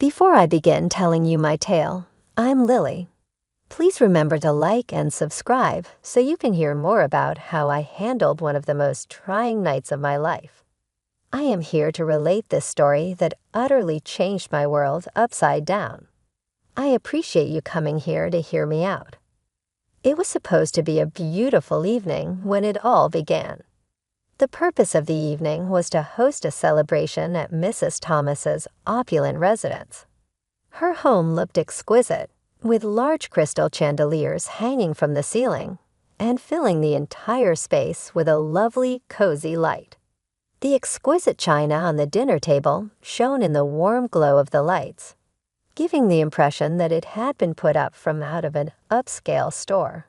Before I begin telling you my tale, I'm Lily. Please remember to like and subscribe so you can hear more about how I handled one of the most trying nights of my life. I am here to relate this story that utterly changed my world upside down. I appreciate you coming here to hear me out. It was supposed to be a beautiful evening when it all began. The purpose of the evening was to host a celebration at Mrs. Thomas's opulent residence. Her home looked exquisite, with large crystal chandeliers hanging from the ceiling and filling the entire space with a lovely, cozy light. The exquisite china on the dinner table shone in the warm glow of the lights, giving the impression that it had been put up from out of an upscale store.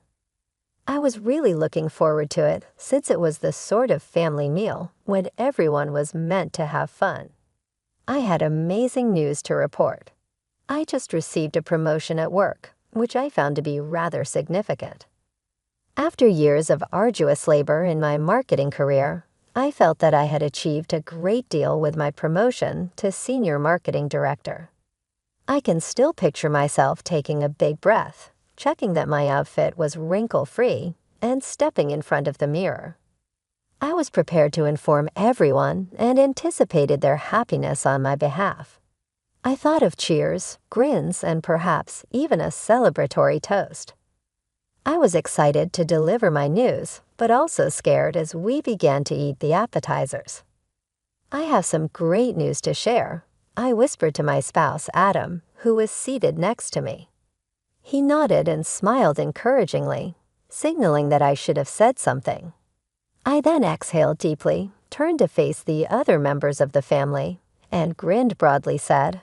I was really looking forward to it since it was the sort of family meal when everyone was meant to have fun. I had amazing news to report. I just received a promotion at work, which I found to be rather significant. After years of arduous labor in my marketing career, I felt that I had achieved a great deal with my promotion to Senior Marketing Director. I can still picture myself taking a big breath, checking that my outfit was wrinkle-free, and stepping in front of the mirror. I was prepared to inform everyone and anticipated their happiness on my behalf. I thought of cheers, grins, and perhaps even a celebratory toast. I was excited to deliver my news, but also scared as we began to eat the appetizers. "I have some great news to share," I whispered to my spouse, Adam, who was seated next to me. He nodded and smiled encouragingly, signaling that I should have said something. I then exhaled deeply, turned to face the other members of the family, and grinned broadly said,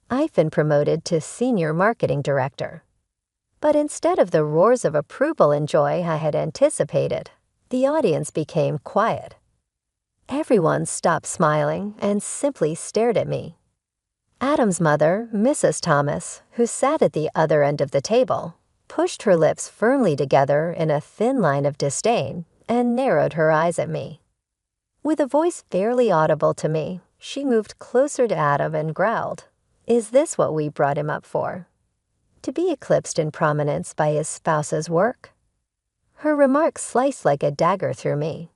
"I've been promoted to Senior Marketing Director." But instead of the roars of approval and joy I had anticipated, the audience became quiet. Everyone stopped smiling and simply stared at me. Adam's mother, Mrs. Thomas, who sat at the other end of the table, pushed her lips firmly together in a thin line of disdain and narrowed her eyes at me. With a voice barely audible to me, she moved closer to Adam and growled, "Is this what we brought him up for? To be eclipsed in prominence by his spouse's work?" Her remark sliced like a dagger through me.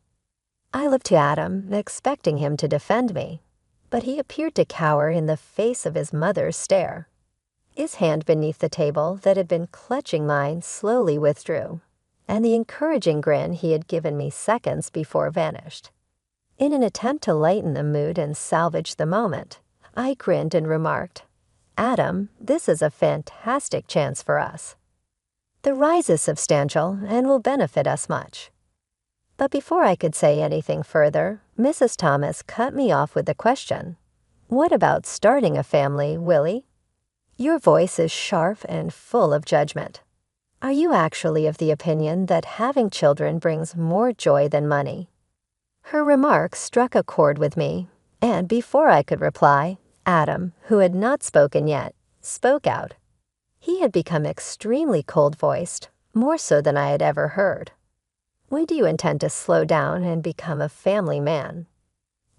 I looked to Adam, expecting him to defend me, but he appeared to cower in the face of his mother's stare. His hand beneath the table that had been clutching mine slowly withdrew, and the encouraging grin he had given me seconds before vanished. In an attempt to lighten the mood and salvage the moment, I grinned and remarked, "Adam, this is a fantastic chance for us. The rise is substantial and will benefit us much." But before I could say anything further, Mrs. Thomas cut me off with the question, "What about starting a family, Willie? Your voice is sharp and full of judgment. Are you actually of the opinion that having children brings more joy than money?" Her remark struck a chord with me, and before I could reply, Adam, who had not spoken yet, spoke out. He had become extremely cold-voiced, more so than I had ever heard. "When do you intend to slow down and become a family man?"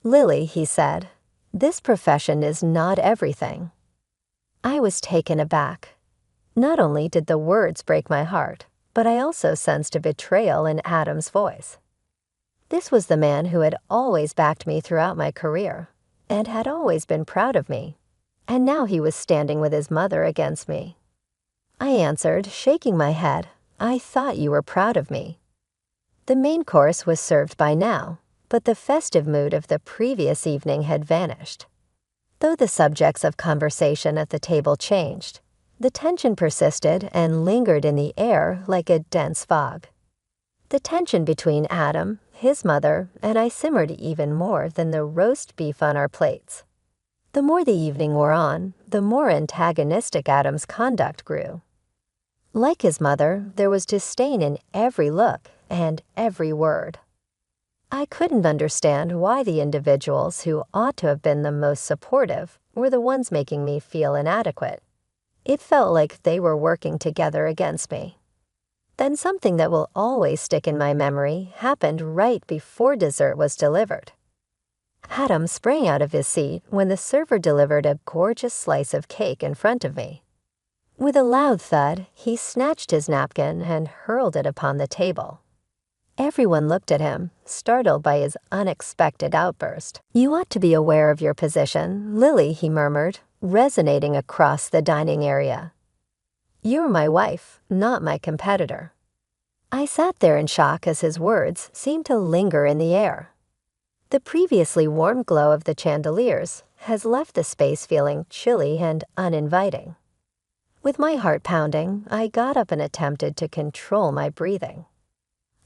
"Lily," he said, "this profession is not everything." I was taken aback. Not only did the words break my heart, but I also sensed a betrayal in Adam's voice. This was the man who had always backed me throughout my career, and had always been proud of me, and now he was standing with his mother against me. I answered, shaking my head, "I thought you were proud of me." The main course was served by now, but the festive mood of the previous evening had vanished. Though the subjects of conversation at the table changed, the tension persisted and lingered in the air like a dense fog. The tension between Adam, his mother, and I simmered even more than the roast beef on our plates. The more the evening wore on, the more antagonistic Adam's conduct grew. Like his mother, there was disdain in every look and every word. I couldn't understand why the individuals who ought to have been the most supportive were the ones making me feel inadequate. It felt like they were working together against me. Then something that will always stick in my memory happened right before dessert was delivered. Adam sprang out of his seat when the server delivered a gorgeous slice of cake in front of me. With a loud thud, he snatched his napkin and hurled it upon the table. Everyone looked at him, startled by his unexpected outburst. "You ought to be aware of your position, Lily," he murmured, resonating across the dining area. "You're my wife, not my competitor." I sat there in shock as his words seemed to linger in the air. The previously warm glow of the chandeliers has left the space feeling chilly and uninviting. With my heart pounding, I got up and attempted to control my breathing.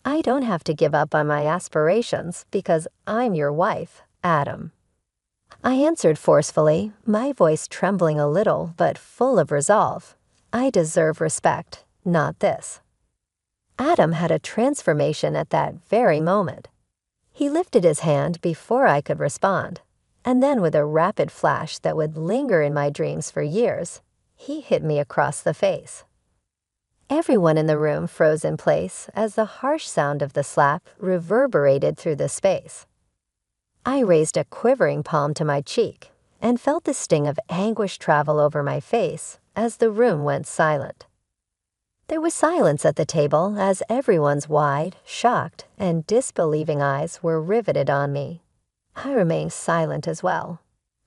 "I don't have to give up on my aspirations because I'm your wife, Adam." I answered forcefully, my voice trembling a little but full of resolve. "I deserve respect, not this." Adam had a transformation at that very moment. He lifted his hand before I could respond, and then with a rapid flash that would linger in my dreams for years, he hit me across the face. Everyone in the room froze in place as the harsh sound of the slap reverberated through the space. I raised a quivering palm to my cheek and felt the sting of anguish travel over my face as the room went silent. There was silence at the table as everyone's wide, shocked, and disbelieving eyes were riveted on me. I remained silent as well.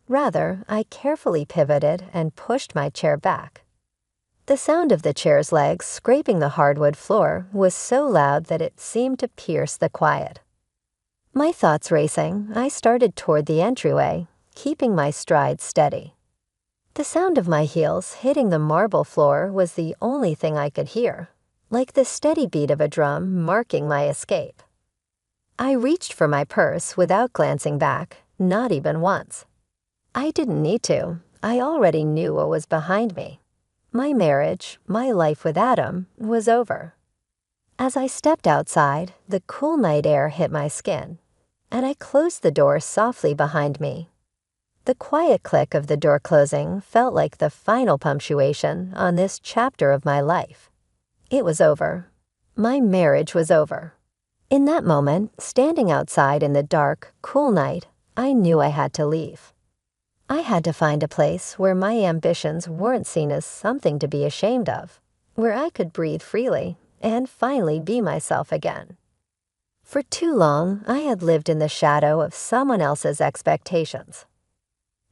Rather, I carefully pivoted and pushed my chair back. The sound of the chair's legs scraping the hardwood floor was so loud that it seemed to pierce the quiet. My thoughts racing, I started toward the entryway, keeping my stride steady. The sound of my heels hitting the marble floor was the only thing I could hear, like the steady beat of a drum marking my escape. I reached for my purse without glancing back, not even once. I didn't need to. I already knew what was behind me. My marriage, my life with Adam, was over. As I stepped outside, the cool night air hit my skin, and I closed the door softly behind me. The quiet click of the door closing felt like the final punctuation on this chapter of my life. It was over. My marriage was over. In that moment, standing outside in the dark, cool night, I knew I had to leave. I had to find a place where my ambitions weren't seen as something to be ashamed of, where I could breathe freely and finally be myself again. For too long, I had lived in the shadow of someone else's expectations.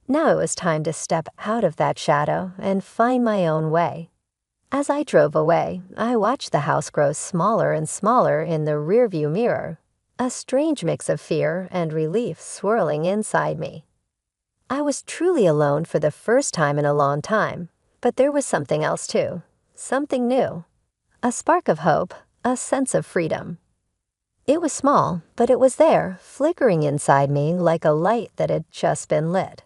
Now it was time to step out of that shadow and find my own way. As I drove away, I watched the house grow smaller and smaller in the rearview mirror, a strange mix of fear and relief swirling inside me. I was truly alone for the first time in a long time, but there was something else too, something new. A spark of hope, a sense of freedom. It was small, but it was there, flickering inside me like a light that had just been lit.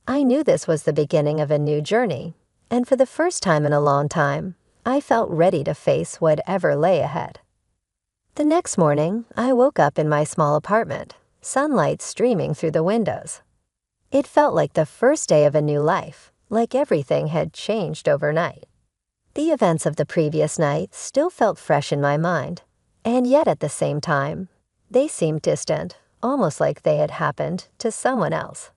I knew this was the beginning of a new journey, and for the first time in a long time, I felt ready to face whatever lay ahead. The next morning, I woke up in my small apartment, sunlight streaming through the windows. It felt like the first day of a new life, like everything had changed overnight. The events of the previous night still felt fresh in my mind, and yet at the same time, they seemed distant, almost like they had happened to someone else.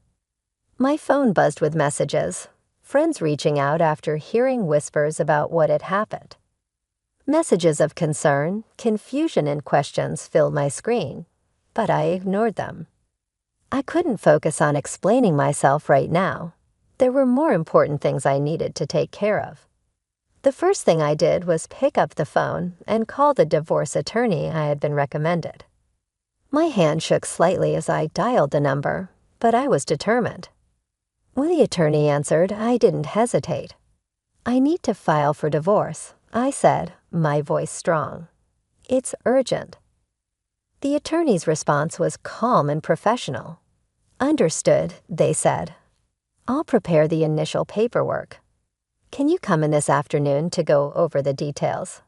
My phone buzzed with messages, friends reaching out after hearing whispers about what had happened. Messages of concern, confusion, and questions filled my screen, but I ignored them. I couldn't focus on explaining myself right now. There were more important things I needed to take care of. The first thing I did was pick up the phone and call the divorce attorney I had been recommended. My hand shook slightly as I dialed the number, but I was determined. When the attorney answered, I didn't hesitate. "I need to file for divorce," I said, my voice strong. "It's urgent." The attorney's response was calm and professional. "Understood," they said. "I'll prepare the initial paperwork. Can you come in this afternoon to go over the details?"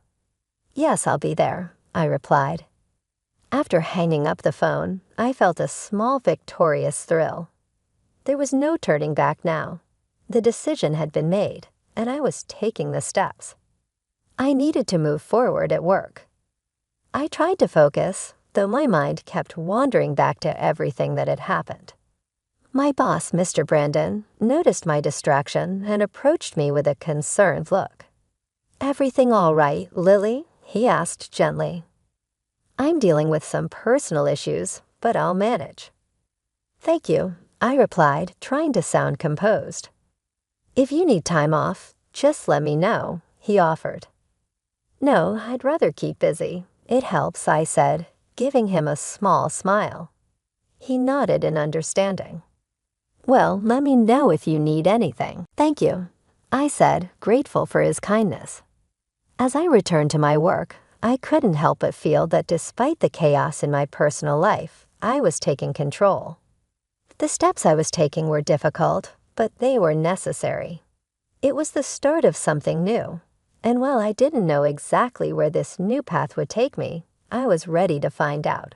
"Yes, I'll be there," I replied. After hanging up the phone, I felt a small victorious thrill. There was no turning back now. The decision had been made, and I was taking the steps. I needed to move forward at work. I tried to focus, though my mind kept wandering back to everything that had happened. My boss, Mr. Brandon, noticed my distraction and approached me with a concerned look. "Everything all right, Lily?" he asked gently. "I'm dealing with some personal issues, but I'll manage." "Thank you," I replied, trying to sound composed. "If you need time off, just let me know," he offered. "No, I'd rather keep busy. It helps," I said, giving him a small smile. He nodded in understanding. "Well, let me know if you need anything." "Thank you," I said, grateful for his kindness. As I returned to my work, I couldn't help but feel that despite the chaos in my personal life, I was taking control. The steps I was taking were difficult, but they were necessary. It was the start of something new, and while I didn't know exactly where this new path would take me, I was ready to find out.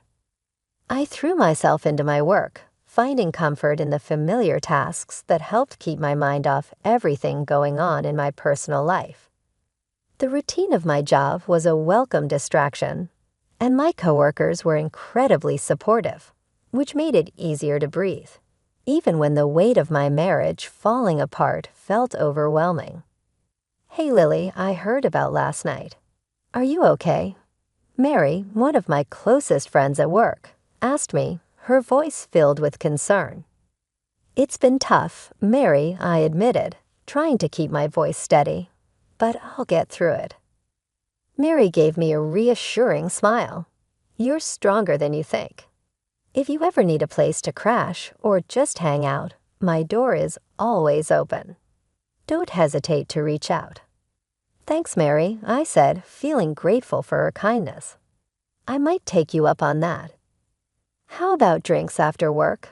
I threw myself into my work, finding comfort in the familiar tasks that helped keep my mind off everything going on in my personal life. The routine of my job was a welcome distraction, and my coworkers were incredibly supportive, which made it easier to breathe, even when the weight of my marriage falling apart felt overwhelming. "Hey Lily, I heard about last night. Are you okay?" Mary, one of my closest friends at work, asked me, her voice filled with concern. "It's been tough, Mary," I admitted, trying to keep my voice steady, "but I'll get through it." Mary gave me a reassuring smile. "You're stronger than you think. If you ever need a place to crash or just hang out, my door is always open. Don't hesitate to reach out." "Thanks, Mary," I said, feeling grateful for her kindness. "I might take you up on that." "How about drinks after work?"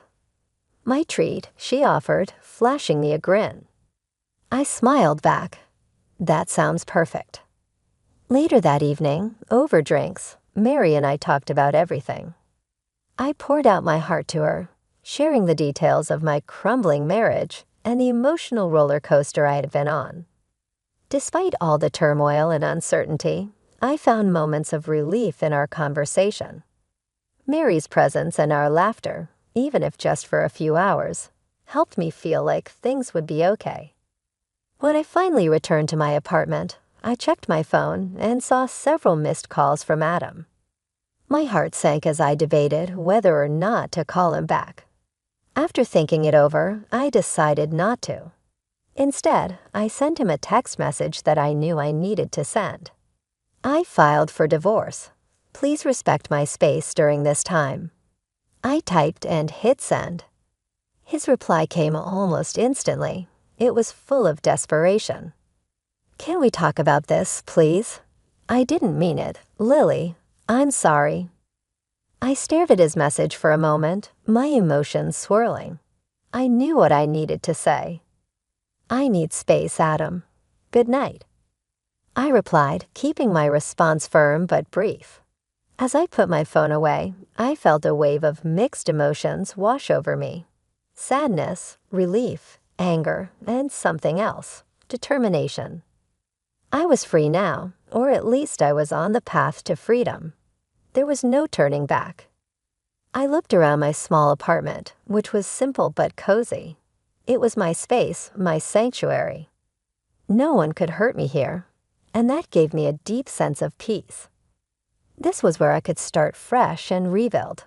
"My treat," she offered, flashing me a grin. I smiled back. "That sounds perfect." Later that evening, over drinks, Mary and I talked about everything. I poured out my heart to her, sharing the details of my crumbling marriage and the emotional roller coaster I had been on. Despite all the turmoil and uncertainty, I found moments of relief in our conversation. Mary's presence and our laughter, even if just for a few hours, helped me feel like things would be okay. When I finally returned to my apartment, I checked my phone and saw several missed calls from Adam. My heart sank as I debated whether or not to call him back. After thinking it over, I decided not to. Instead, I sent him a text message that I knew I needed to send. "I filed for divorce. Please respect my space during this time." I typed and hit send. His reply came almost instantly. It was full of desperation. "Can we talk about this, please?" "I didn't mean it. Lily, I'm sorry." I stared at his message for a moment, my emotions swirling. I knew what I needed to say. "I need space, Adam. Good night." I replied, keeping my response firm but brief. As I put my phone away, I felt a wave of mixed emotions wash over me. Sadness, relief, anger, and something else, determination. I was free now, or at least I was on the path to freedom. There was no turning back. I looked around my small apartment, which was simple but cozy. It was my space, my sanctuary. No one could hurt me here, and that gave me a deep sense of peace. This was where I could start fresh and rebuild.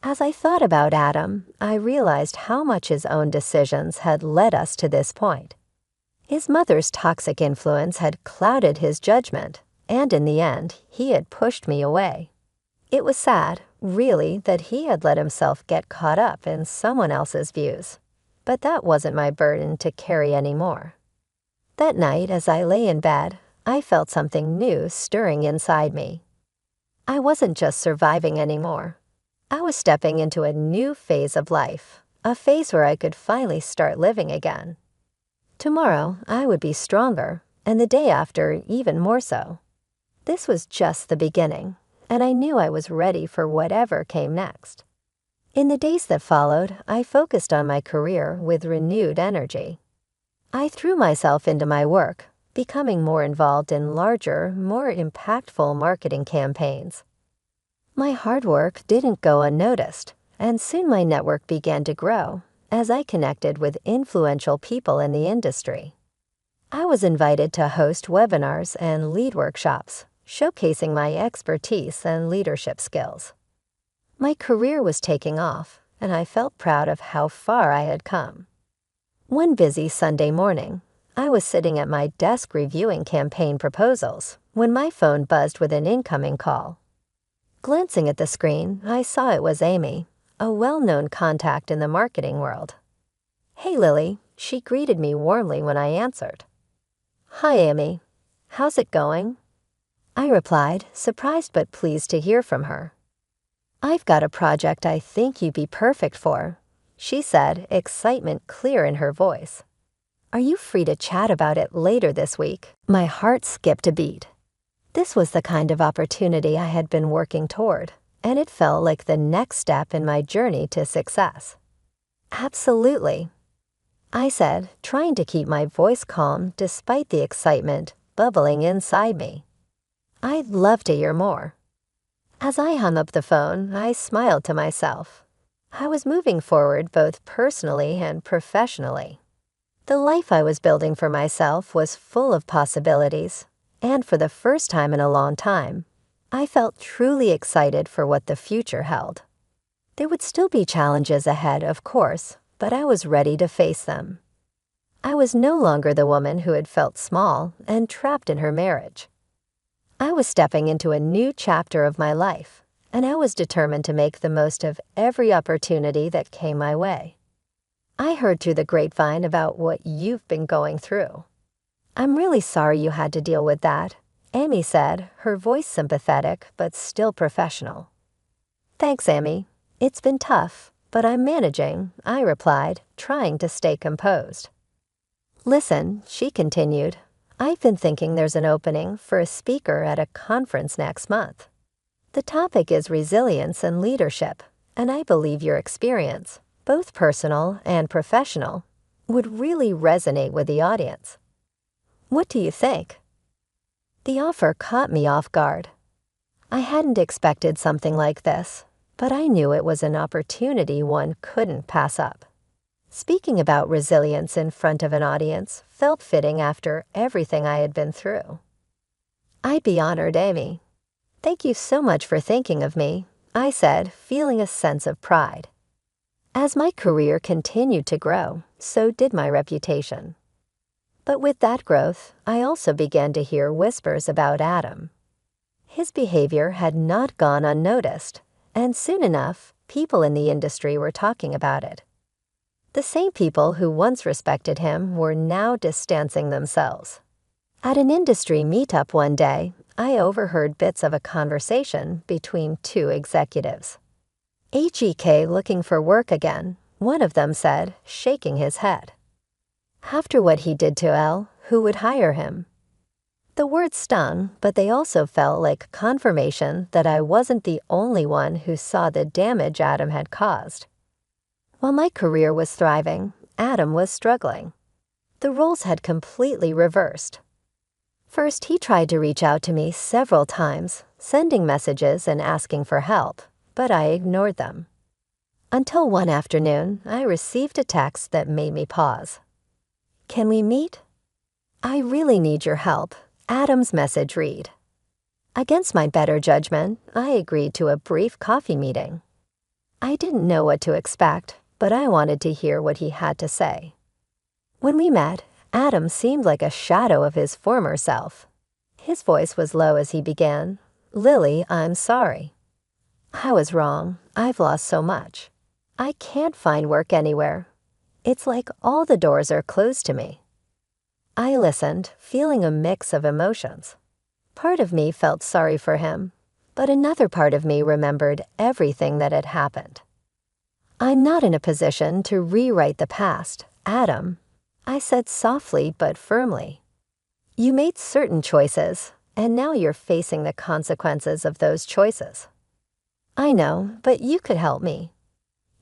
As I thought about Adam, I realized how much his own decisions had led us to this point. His mother's toxic influence had clouded his judgment, and in the end, he had pushed me away. It was sad, really, that he had let himself get caught up in someone else's views. But that wasn't my burden to carry anymore. That night, as I lay in bed, I felt something new stirring inside me. I wasn't just surviving anymore. I was stepping into a new phase of life, a phase where I could finally start living again. Tomorrow, I would be stronger, and the day after, even more so. This was just the beginning, and I knew I was ready for whatever came next. In the days that followed, I focused on my career with renewed energy. I threw myself into my work, becoming more involved in larger, more impactful marketing campaigns. My hard work didn't go unnoticed, and soon my network began to grow as I connected with influential people in the industry. I was invited to host webinars and lead workshops, showcasing my expertise and leadership skills. My career was taking off, and I felt proud of how far I had come. One busy Sunday morning, I was sitting at my desk reviewing campaign proposals when my phone buzzed with an incoming call. Glancing at the screen, I saw it was Amy, a well-known contact in the marketing world. "Hey, Lily," she greeted me warmly when I answered. "Hi, Amy. How's it going?" I replied, surprised but pleased to hear from her. "I've got a project I think you'd be perfect for," she said, excitement clear in her voice. "Are you free to chat about it later this week?" My heart skipped a beat. This was the kind of opportunity I had been working toward, and it felt like the next step in my journey to success. "Absolutely," I said, trying to keep my voice calm despite the excitement bubbling inside me. "I'd love to hear more." As I hung up the phone, I smiled to myself. I was moving forward both personally and professionally. The life I was building for myself was full of possibilities, and for the first time in a long time, I felt truly excited for what the future held. There would still be challenges ahead, of course, but I was ready to face them. I was no longer the woman who had felt small and trapped in her marriage. I was stepping into a new chapter of my life, and I was determined to make the most of every opportunity that came my way. "I heard through the grapevine about what you've been going through. I'm really sorry you had to deal with that," Amy said, her voice sympathetic but still professional. "Thanks, Amy. It's been tough, but I'm managing," I replied, trying to stay composed. "Listen," she continued, "I've been thinking there's an opening for a speaker at a conference next month. The topic is resilience and leadership, and I believe your experience, both personal and professional, would really resonate with the audience. What do you think?" The offer caught me off guard. I hadn't expected something like this, but I knew it was an opportunity one couldn't pass up. Speaking about resilience in front of an audience felt fitting after everything I had been through. "I'd be honored, Amy. Thank you so much for thinking of me," I said, feeling a sense of pride. As my career continued to grow, so did my reputation. But with that growth, I also began to hear whispers about Adam. His behavior had not gone unnoticed, and soon enough, people in the industry were talking about it. The same people who once respected him were now distancing themselves. At an industry meetup one day, I overheard bits of a conversation between two executives. "HEK looking for work again," one of them said, shaking his head. After what he did to Elle, who would hire him? The words stung, but they also felt like confirmation that I wasn't the only one who saw the damage Adam had caused. While my career was thriving, Adam was struggling. The roles had completely reversed. First, he tried to reach out to me several times, sending messages and asking for help, but I ignored them. Until one afternoon, I received a text that made me pause. "Can we meet?" "I really need your help," Adam's message read. Against my better judgment, I agreed to a brief coffee meeting. I didn't know what to expect, but I wanted to hear what he had to say. When we met, Adam seemed like a shadow of his former self. His voice was low as he began, "Lily, I'm sorry. I was wrong. I've lost so much. I can't find work anywhere. It's like all the doors are closed to me." I listened, feeling a mix of emotions. Part of me felt sorry for him, but another part of me remembered everything that had happened. "I'm not in a position to rewrite the past, Adam," I said softly but firmly. "You made certain choices, and now you're facing the consequences of those choices. I know, but you could help me.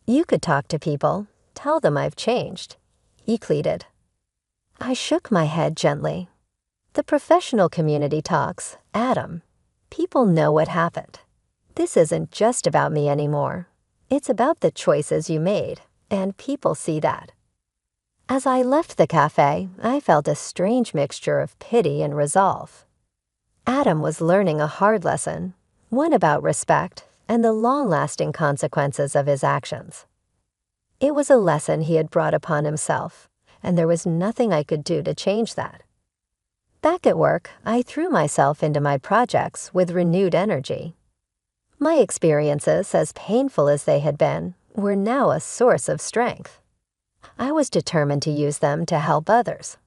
You could talk to people, tell them I've changed," he pleaded. I shook my head gently. "The professional community talks, Adam. People know what happened. This isn't just about me anymore. It's about the choices you made, and people see that. As I left the cafe, I felt a strange mixture of pity and resolve. Adam was learning a hard lesson, one about respect and the long-lasting consequences of his actions. It was a lesson he had brought upon himself, and there was nothing I could do to change that. Back at work, I threw myself into my projects with renewed energy. My experiences, as painful as they had been, were now a source of strength. I was determined to use them to help others.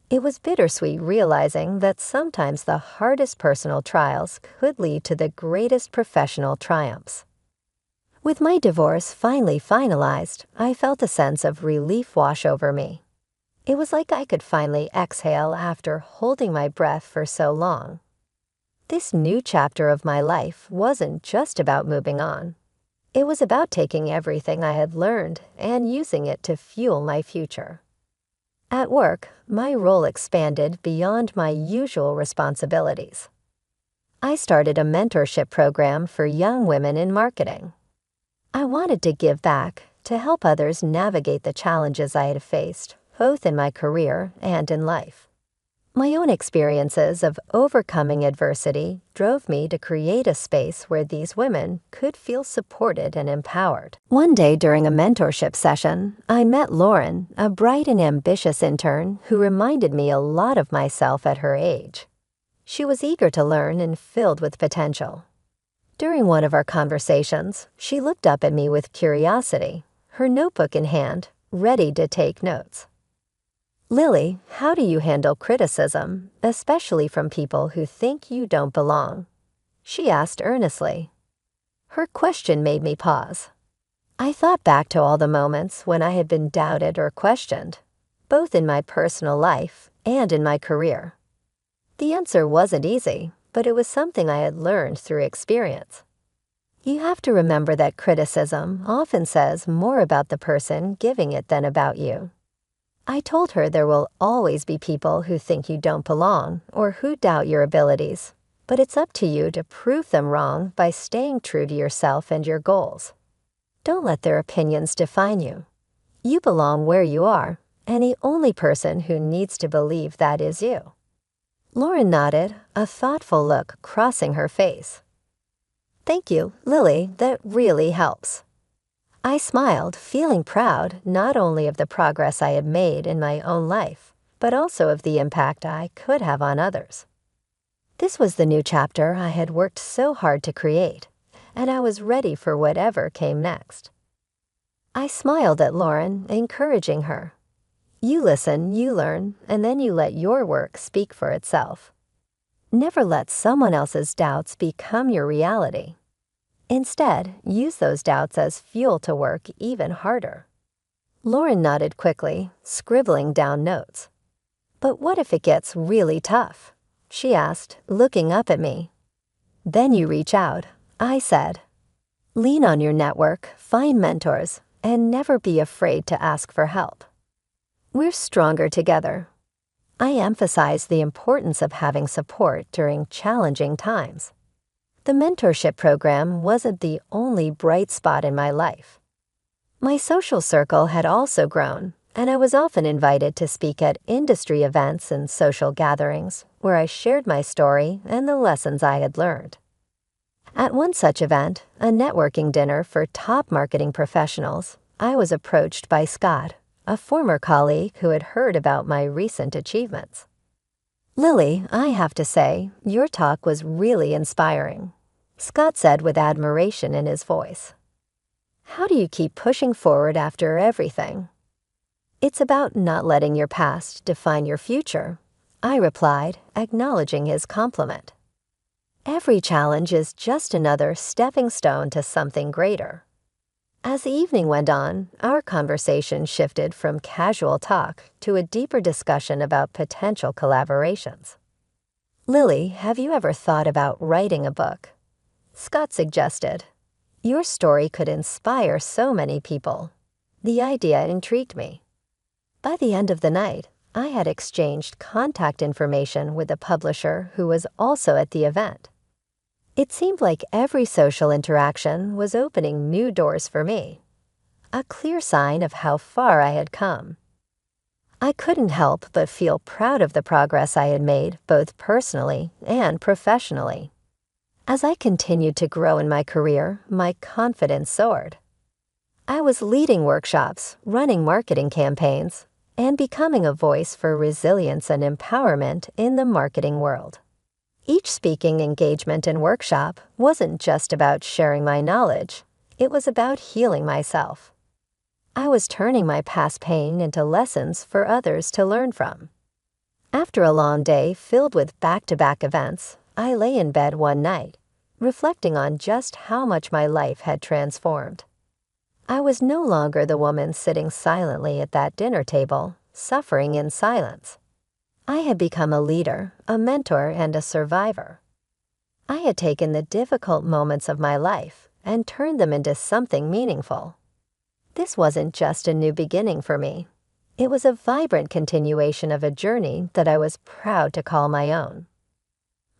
It was bittersweet realizing that sometimes the hardest personal trials could lead to the greatest professional triumphs. With my divorce finally finalized, I felt a sense of relief wash over me. It was like I could finally exhale after holding my breath for so long. This new chapter of my life wasn't just about moving on. It was about taking everything I had learned and using it to fuel my future. At work, my role expanded beyond my usual responsibilities. I started a mentorship program for young women in marketing. I wanted to give back to help others navigate the challenges I had faced, both in my career and in life. My own experiences of overcoming adversity drove me to create a space where these women could feel supported and empowered. One day during a mentorship session, I met Lauren, a bright and ambitious intern who reminded me a lot of myself at her age. She was eager to learn and filled with potential. During one of our conversations, she looked up at me with curiosity, her notebook in hand, ready to take notes. "Lily, how do you handle criticism, especially from people who think you don't belong?" she asked earnestly. Her question made me pause. I thought back to all the moments when I had been doubted or questioned, both in my personal life and in my career. The answer wasn't easy, but it was something I had learned through experience. You have to remember that criticism often says more about the person giving it than about you. I told her there will always be people who think you don't belong or who doubt your abilities, but it's up to you to prove them wrong by staying true to yourself and your goals. Don't let their opinions define you. You belong where you are, and the only person who needs to believe that is you. Lauren nodded, a thoughtful look crossing her face. "Thank you, Lily, that really helps." I smiled, feeling proud not only of the progress I had made in my own life, but also of the impact I could have on others. This was the new chapter I had worked so hard to create, and I was ready for whatever came next. I smiled at Lauren, encouraging her. You listen, you learn, and then you let your work speak for itself. Never let someone else's doubts become your reality. Instead, use those doubts as fuel to work even harder. Lauren nodded quickly, scribbling down notes. "But what if it gets really tough?" she asked, looking up at me. "Then you reach out," I said. "Lean on your network, find mentors, and never be afraid to ask for help. We're stronger together." I emphasized the importance of having support during challenging times. The mentorship program wasn't the only bright spot in my life. My social circle had also grown, and I was often invited to speak at industry events and social gatherings where I shared my story and the lessons I had learned. At one such event, a networking dinner for top marketing professionals, I was approached by Scott, a former colleague who had heard about my recent achievements. "Lily, I have to say, your talk was really inspiring," Scott said with admiration in his voice. "How do you keep pushing forward after everything?" "It's about not letting your past define your future," I replied, acknowledging his compliment. "Every challenge is just another stepping stone to something greater." As the evening went on, our conversation shifted from casual talk to a deeper discussion about potential collaborations. "Lily, have you ever thought about writing a book?" Scott suggested. "Your story could inspire so many people." The idea intrigued me. By the end of the night, I had exchanged contact information with a publisher who was also at the event. It seemed like every social interaction was opening new doors for me, a clear sign of how far I had come. I couldn't help but feel proud of the progress I had made, both personally and professionally. As I continued to grow in my career, my confidence soared. I was leading workshops, running marketing campaigns, and becoming a voice for resilience and empowerment in the marketing world. Each speaking engagement and workshop wasn't just about sharing my knowledge, it was about healing myself. I was turning my past pain into lessons for others to learn from. After a long day filled with back-to-back events, I lay in bed one night, reflecting on just how much my life had transformed. I was no longer the woman sitting silently at that dinner table, suffering in silence. I had become a leader, a mentor, and a survivor. I had taken the difficult moments of my life and turned them into something meaningful. This wasn't just a new beginning for me. It was a vibrant continuation of a journey that I was proud to call my own.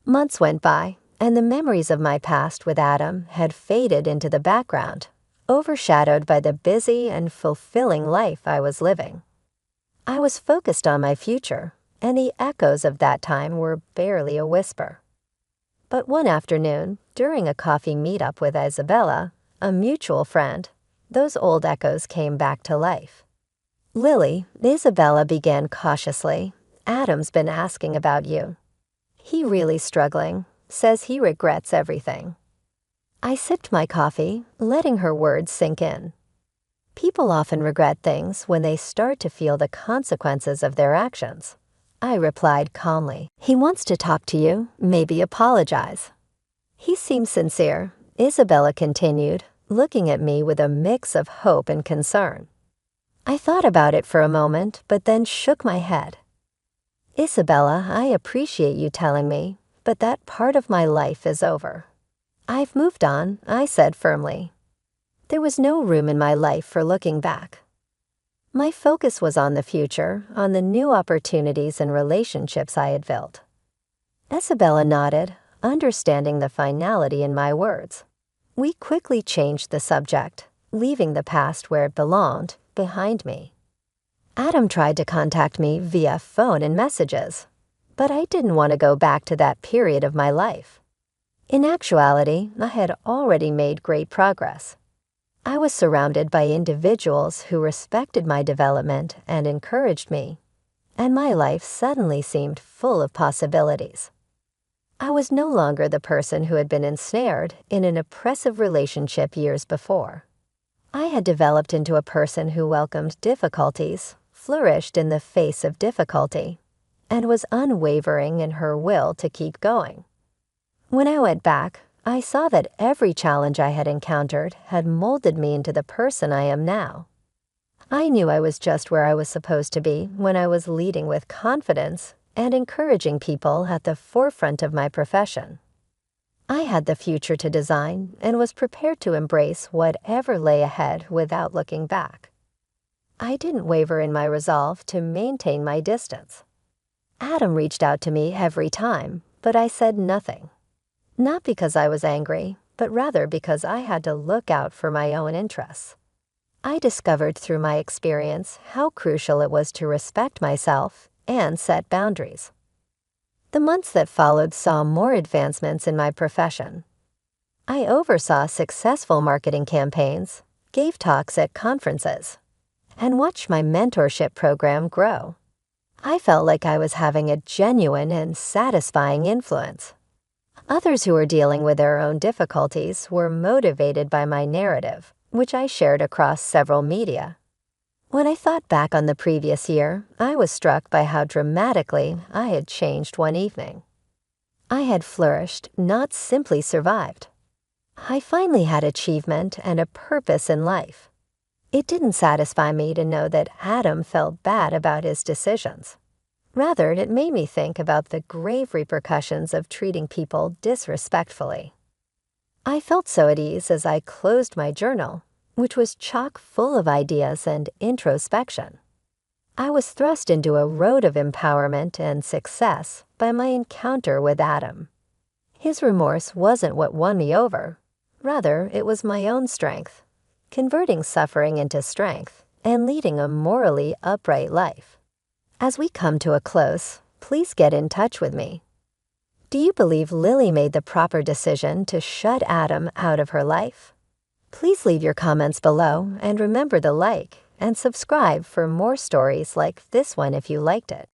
Months went by, and the memories of my past with Adam had faded into the background, overshadowed by the busy and fulfilling life I was living. I was focused on my future, and the echoes of that time were barely a whisper. But one afternoon, during a coffee meetup with Isabella, a mutual friend, those old echoes came back to life. "Lily," Isabella began cautiously, "Adam's been asking about you. He really struggling, says he regrets everything." I sipped my coffee, letting her words sink in. People often regret things when they start to feel the consequences of their actions. I replied calmly. "He wants to talk to you, maybe apologize." "He seems sincere," Isabella continued, looking at me with a mix of hope and concern. I thought about it for a moment, but then shook my head. "Isabella, I appreciate you telling me, but that part of my life is over. I've moved on," I said firmly. There was no room in my life for looking back. My focus was on the future, on the new opportunities and relationships I had built. Isabella nodded, understanding the finality in my words. We quickly changed the subject, leaving the past where it belonged, behind me. Adam tried to contact me via phone and messages, but I didn't want to go back to that period of my life. In actuality, I had already made great progress. I was surrounded by individuals who respected my development and encouraged me, and my life suddenly seemed full of possibilities. I was no longer the person who had been ensnared in an oppressive relationship years before. I had developed into a person who welcomed difficulties, flourished in the face of difficulty, and was unwavering in her will to keep going. When I went back, I saw that every challenge I had encountered had molded me into the person I am now. I knew I was just where I was supposed to be when I was leading with confidence and encouraging people at the forefront of my profession. I had the future to design and was prepared to embrace whatever lay ahead without looking back. I didn't waver in my resolve to maintain my distance. Adam reached out to me every time, but I said nothing. Not because I was angry, but rather because I had to look out for my own interests. I discovered through my experience how crucial it was to respect myself and set boundaries. The months that followed saw more advancements in my profession. I oversaw successful marketing campaigns, gave talks at conferences, and watched my mentorship program grow. I felt like I was having a genuine and satisfying influence. Others who were dealing with their own difficulties were motivated by my narrative, which I shared across several media. When I thought back on the previous year, I was struck by how dramatically I had changed one evening. I had flourished, not simply survived. I finally had achievement and a purpose in life. It didn't satisfy me to know that Adam felt bad about his decisions. Rather, it made me think about the grave repercussions of treating people disrespectfully. I felt so at ease as I closed my journal, which was chock full of ideas and introspection. I was thrust into a road of empowerment and success by my encounter with Adam. His remorse wasn't what won me over. Rather, it was my own strength, converting suffering into strength and leading a morally upright life. As we come to a close, please get in touch with me. Do you believe Lily made the proper decision to shut Adam out of her life? Please leave your comments below and remember to like and subscribe for more stories like this one if you liked it.